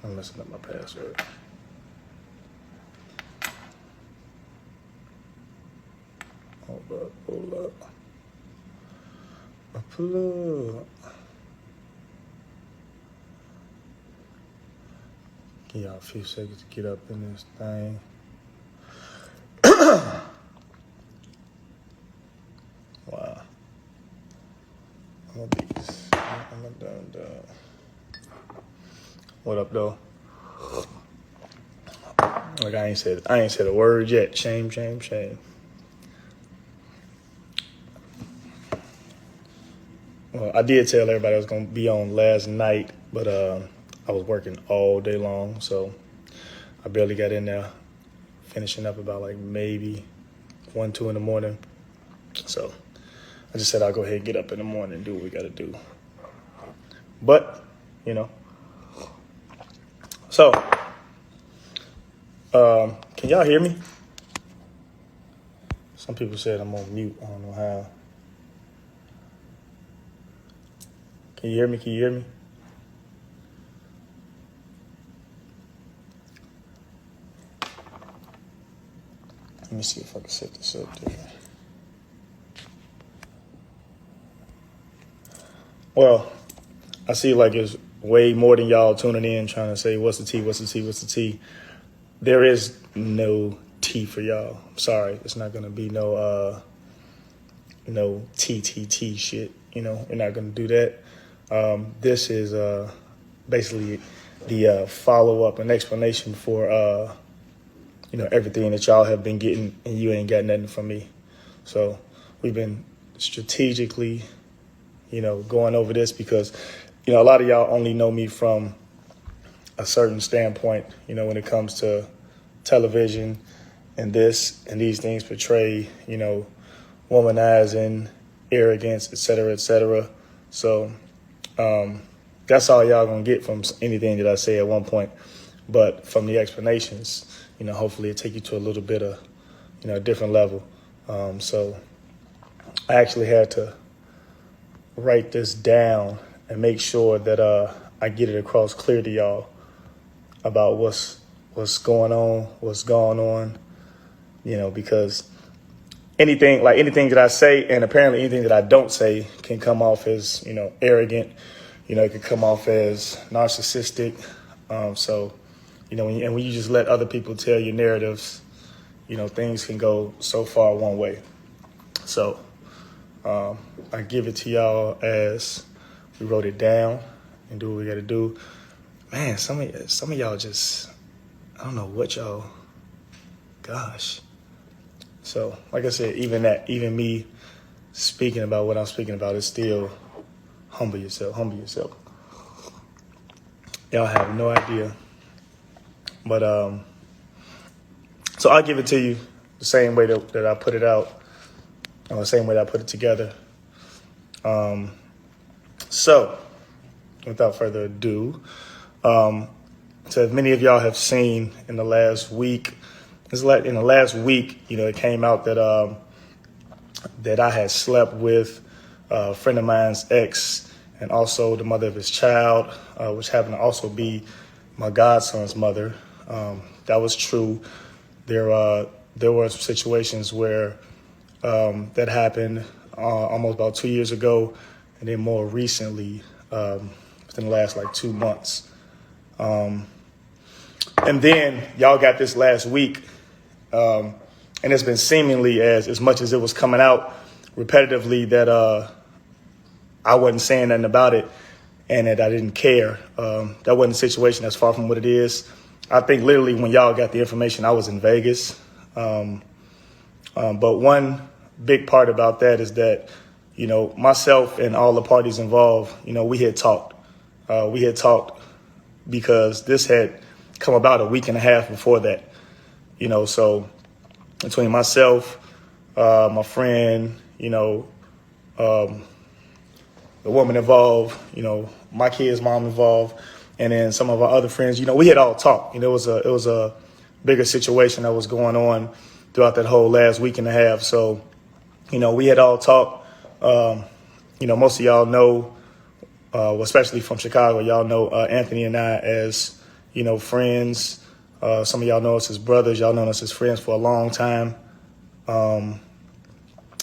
I'm messing up my password. Hold up. Pull up. Give y'all a few seconds to get up in this thing. Wow. I'm done. What up, though? Like I ain't said a word yet. Shame. Well, I did tell everybody I was gonna be on last night, but I was working all day long, so I barely got in there. Finishing up about like maybe 1, 2 in the morning. So I just said I'll go ahead and get up in the morning and do what we gotta do. But, you know. So, can y'all hear me? Some people said I'm on mute. I don't know how. Can you hear me? Let me see if I can set this up different. Well, I see like it's way more than y'all tuning in trying to say, what's the tea? There is no tea for y'all. I'm sorry. It's not going to be no TTT shit. You know, we're not going to do that. This is basically the follow-up and explanation for, everything that y'all have been getting and you ain't got nothing from me. So we've been strategically, going over this because, a lot of y'all only know me from a certain standpoint, when it comes to television and this and these things portray, womanizing, arrogance, et cetera. So that's all y'all gonna get from anything that I say at one point. But from the explanations, hopefully it take you to a little bit of, a different level. So I actually had to write this down and make sure that I get it across clear to y'all about what's going on, because anything that I say and apparently anything that I don't say can come off as, arrogant, it could come off as narcissistic. So, when you just let other people tell your narratives, things can go so far one way. So I give it to y'all as we wrote it down and do what we got to do. Man, some of y'all just, I don't know what y'all, gosh. So, like I said, even me speaking about what I'm speaking about is still humble yourself. Y'all have no idea. But, so I'll give it to you the same way that I put it out, or the same way that I put it together. So, without further ado, so as many of y'all have seen in the last week, it came out that that I had slept with a friend of mine's ex and also the mother of his child, which happened to also be my godson's mother. That was true. There were situations where that happened almost about 2 years ago, and then more recently, within the last 2 months. And then y'all got this last week, and it's been seemingly as much as it was coming out repetitively that I wasn't saying nothing about it and that I didn't care. That wasn't the situation. That's far from what it is. I think literally when y'all got the information, I was in Vegas. But one big part about that is that, myself and all the parties involved, we had talked. We had talked because this had come about a week and a half before that, so between myself, my friend, the woman involved, my kid's mom involved, and then some of our other friends, we had all talked. It was a bigger situation that was going on throughout that whole last week and a half. So, we had all talked. Most of y'all know, especially from Chicago, y'all know Anthony and I as, friends. Some of y'all know us as brothers. Y'all known us as friends for a long time.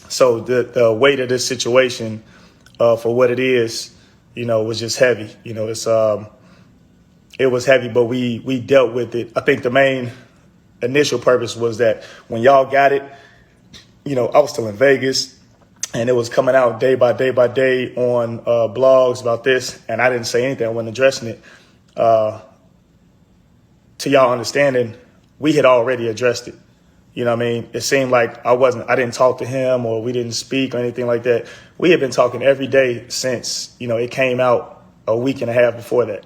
So the weight of this situation, for what it is, was just heavy. It was heavy, but we dealt with it. I think the main initial purpose was that when y'all got it, I was still in Vegas, and it was coming out day by day by day on blogs about this, and I didn't say anything. I wasn't addressing it. To y'all understanding, we had already addressed it. It seemed like I didn't talk to him, or we didn't speak or anything like that. We had been talking every day since, it came out a week and a half before that.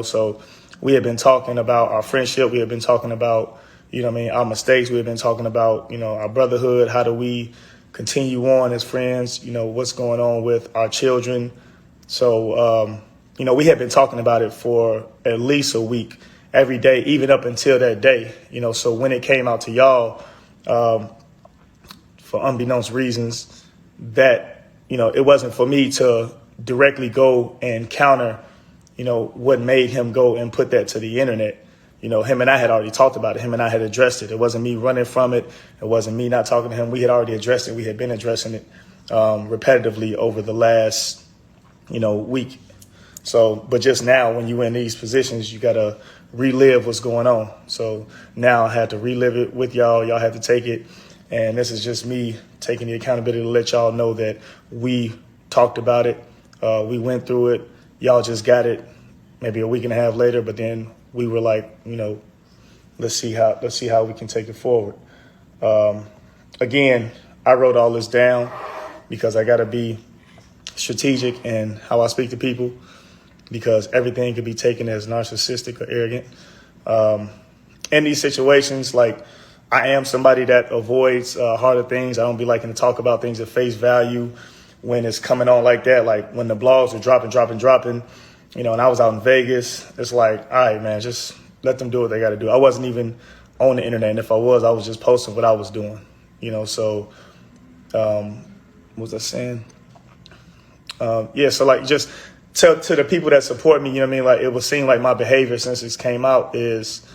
So we had been talking about our friendship. We had been talking about, our mistakes. We had been talking about, our brotherhood. How do we continue on as friends? What's going on with our children? So, we had been talking about it for at least a week, every day, even up until that day. So when it came out to y'all, for unbeknownst reasons, that, it wasn't for me to directly go and counter what made him go and put that to the internet. Him and I had already talked about it. Him and I had addressed it. It wasn't me running from it. It wasn't me not talking to him. We had already addressed it. We had been addressing it repetitively over the last, week. So, but just now, when you're in these positions, you got to relive what's going on. So now I had to relive it with y'all. Y'all had to take it. And this is just me taking the accountability to let y'all know that we talked about it. We went through it. Y'all just got it maybe a week and a half later, but then we were like, let's see how we can take it forward. Again, I wrote all this down because I got to be strategic in how I speak to people, because everything could be taken as narcissistic or arrogant. In these situations, like, I am somebody that avoids harder things. I don't be liking to talk about things at face value when it's coming on like that. Like when the blogs are dropping, and I was out in Vegas, it's like, all right, man, just let them do what they got to do. I wasn't even on the internet. And if I was just posting what I was doing, so what was I saying? So like just to the people that support me, like it would seem like my behavior since this came out is,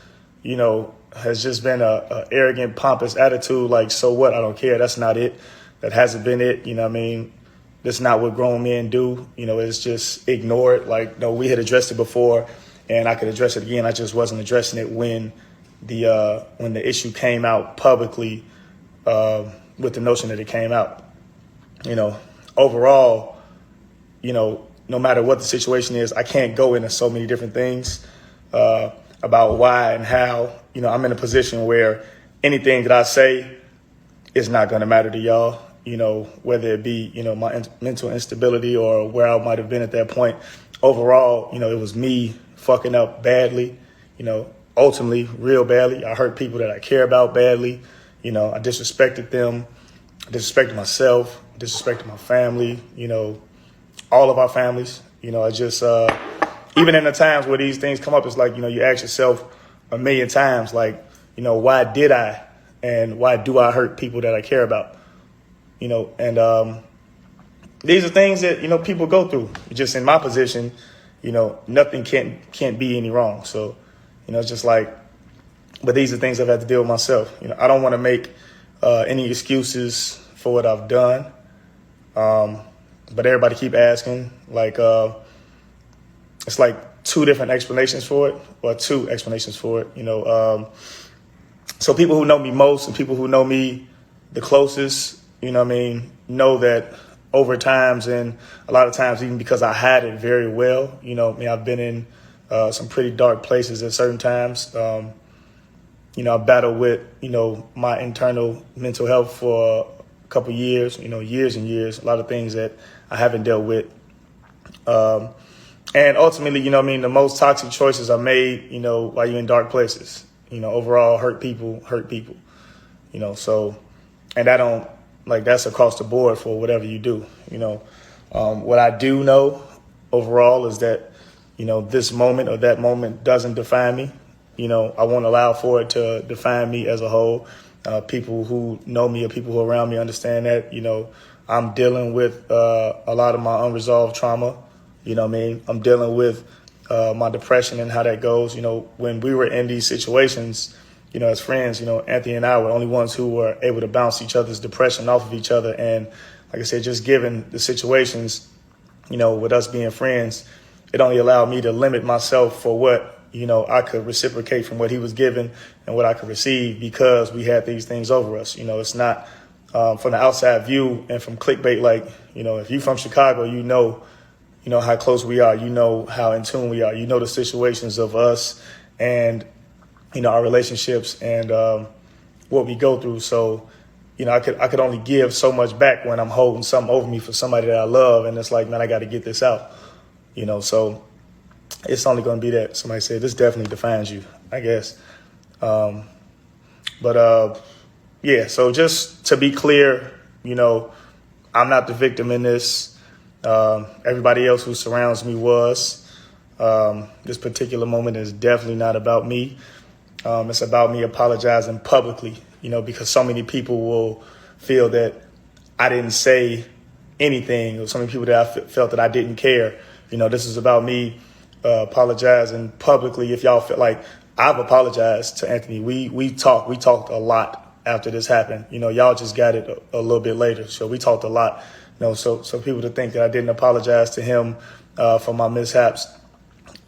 has just been a arrogant, pompous attitude. Like, so what? I don't care. That's not it. That hasn't been it. That's not what grown men do. It's just ignore it. Like, no, we had addressed it before and I could address it again. I just wasn't addressing it when the issue came out publicly, with the notion that it came out. Overall, no matter what the situation is, I can't go into so many different things about why and how. I'm in a position where anything that I say is not going to matter to y'all, whether it be, my mental instability or where I might have been at that point. Overall, it was me fucking up badly, ultimately real badly. I hurt people that I care about badly. I disrespected them, disrespected myself, disrespected my family, all of our families. I just, even in the times where these things come up, it's like, you ask yourself a million times, like, why did I, and why do I hurt people that I care about? And these are things that, people go through. Just in my position, nothing can't be any wrong. So, it's just like, but these are things I've had to deal with myself. I don't want to make any excuses for what I've done. But everybody keep asking, like, it's like two explanations for it. So people who know me most and people who know me the closest, know that over times, and a lot of times even because I hide it very well, I've been in some pretty dark places at certain times. I battled with, my internal mental health for a couple years, years and years, a lot of things that I haven't dealt with. And ultimately, the most toxic choices are made, while you're in dark places. Overall, hurt people. So, and I don't, like, that's across the board for whatever you do. What I do know overall is that, this moment or that moment doesn't define me. I won't allow for it to define me as a whole. People who know me or people who are around me understand that, I'm dealing with a lot of my unresolved trauma. I'm dealing with my depression and how that goes. When we were in these situations, as friends, Anthony and I were the only ones who were able to bounce each other's depression off of each other. And like I said, just given the situations, with us being friends, it only allowed me to limit myself for what, I could reciprocate from what he was given and what I could receive, because we had these things over us. It's not from the outside view and from clickbait. Like, if you from Chicago, you know how close we are, how in tune we are, the situations of us and, our relationships and what we go through. So, I could only give so much back when I'm holding something over me for somebody that I love. And it's like, man, I got to get this out, so it's only going to be that. Somebody said, this definitely defines you, I guess. Yeah, so just to be clear, I'm not the victim in this. Everybody else who surrounds me was. This particular moment is definitely not about me. It's about me apologizing publicly, because so many people will feel that I didn't say anything, or so many people that I felt that I didn't care. This is about me apologizing publicly. If y'all feel like I've apologized to Anthony, we talked a lot after this happened. Y'all just got it a little bit later. So we talked a lot, so people to think that I didn't apologize to him for my mishaps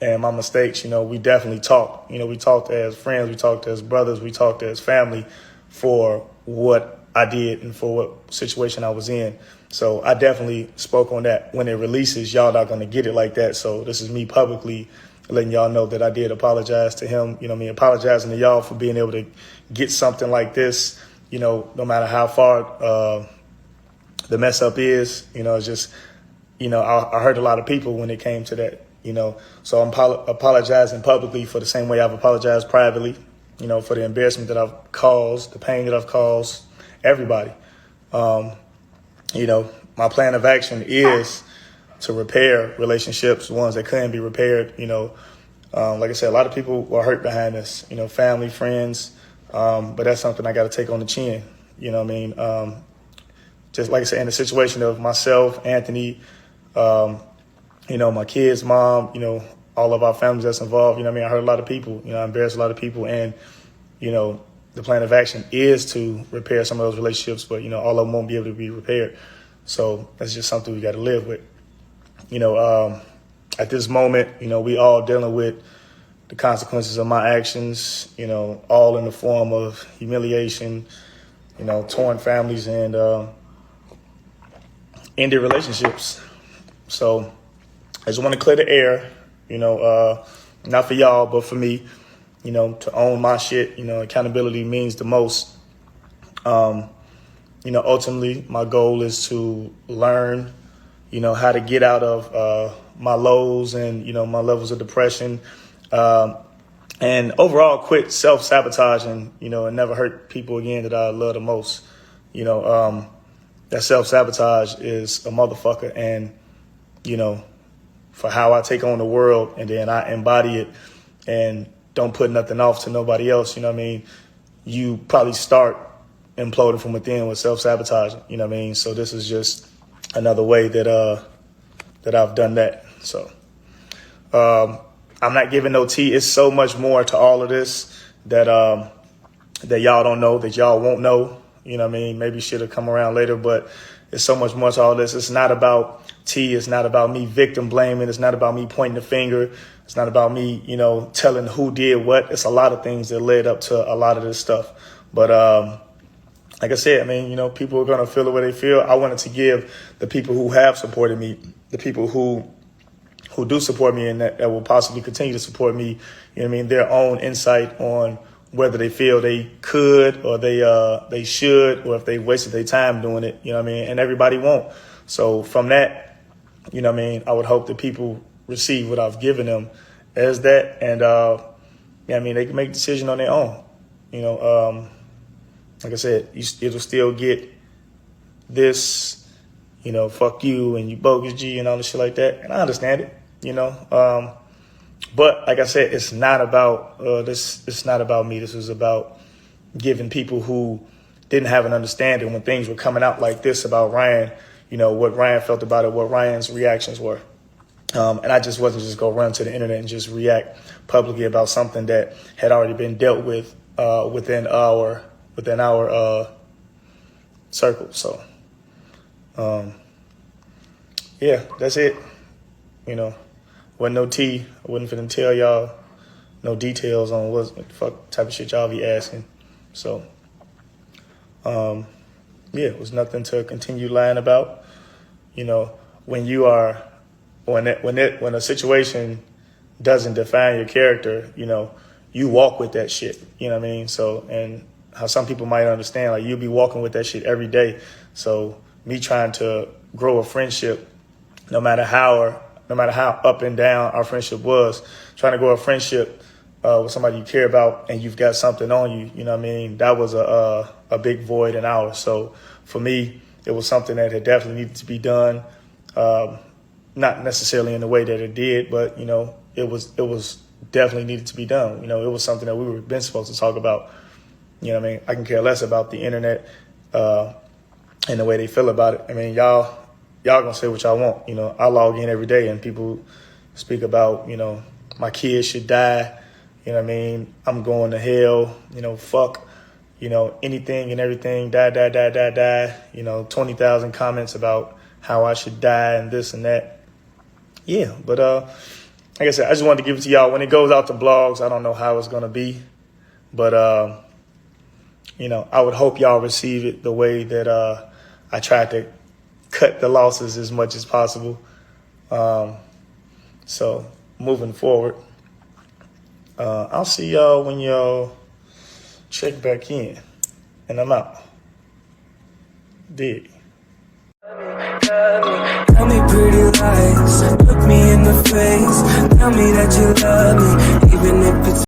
and my mistakes. We definitely talked. We talked as friends, we talked as brothers, we talked as family for what I did and for what situation I was in. So I definitely spoke on that. When it releases, y'all not going to get it like that. So this is me publicly letting y'all know that I did apologize to him. Apologizing to y'all for being able to get something like this, no matter how far the mess up is, it's just, I hurt a lot of people when it came to that, so I'm apologizing publicly for the same way I've apologized privately, for the embarrassment that I've caused, the pain that I've caused everybody. My plan of action is to repair relationships, ones that couldn't be repaired. Like I said, a lot of people were hurt behind this, family, friends. But that's something I got to take on the chin. Just like I said, in the situation of myself, Anthony, my kids, mom, all of our families that's involved, I hurt a lot of people, I embarrassed a lot of people. And, the plan of action is to repair some of those relationships, but, all of them won't be able to be repaired. So that's just something we got to live with. At this moment, we all dealing with the consequences of my actions, all in the form of humiliation, torn families and ended relationships. So I just want to clear the air, not for y'all, but for me, to own my shit. Accountability means the most. Ultimately, my goal is to learn, how to get out of my lows and, my levels of depression, and overall quit self-sabotaging, and never hurt people again that I love the most. That self-sabotage is a motherfucker. And, for how I take on the world and then I embody it and don't put nothing off to nobody else, you probably start imploding from within with self-sabotaging, So this is just another way that I've done that. So I'm not giving no tea. It's so much more to all of this that y'all don't know, that y'all won't know. Maybe should have come around later, but it's so much more to all this. It's not about tea. It's not about me victim blaming. It's not about me pointing the finger. It's not about me, telling who did what. It's a lot of things that led up to a lot of this stuff. But like I said, people are going to feel the way they feel. I wanted to give the people who have supported me, the people who do support me and that will possibly continue to support me, their own insight on whether they feel they could or they should, or if they wasted their time doing it, and everybody won't. So from that, I would hope that people receive what I've given them as that. And, they can make a decision on their own. Like I said, it'll still get this, fuck you and you bogus G and all this shit like that. And I understand it, but like I said, it's not about this. It's not about me. This is about giving people who didn't have an understanding when things were coming out like this about Ryan, what Ryan felt about it, what Ryan's reactions were. And I just wasn't just go run to the internet and just react publicly about something that had already been dealt with within our circle. So, yeah, that's it. You know, wasn't no tea. I wasn't finna tell y'all no details on what the fuck type of shit y'all be asking. So, yeah, it was nothing to continue lying about. You know, when a situation doesn't define your character, you know, you walk with that shit. You know what I mean? So, and how some people might understand, like, you'll be walking with that shit every day. So me trying to grow a friendship, no matter how up and down our friendship was, trying to grow a friendship with somebody you care about and you've got something on you, you know what I mean? That was a big void in ours. So for me, it was something that had definitely needed to be done. Not necessarily in the way that it did, but, you know, it was definitely needed to be done. You know, it was something that we were been supposed to talk about. You know what I mean? I can care less about the internet and the way they feel about it. I mean, y'all gonna say what y'all want. You know, I log in every day and people speak about, you know, my kids should die. You know what I mean? I'm going to hell. You know, fuck, you know, anything and everything. Die. You know, 20,000 comments about how I should die and this and that. Yeah, but like I said, I just wanted to give it to y'all. When it goes out to blogs, I don't know how it's gonna be, but you know, I would hope y'all receive it the way that I tried to cut the losses as much as possible. So moving forward, I'll see y'all when y'all check back in, and I'm out. Dig. Tell me pretty lies, look me in the face, tell me that you love me.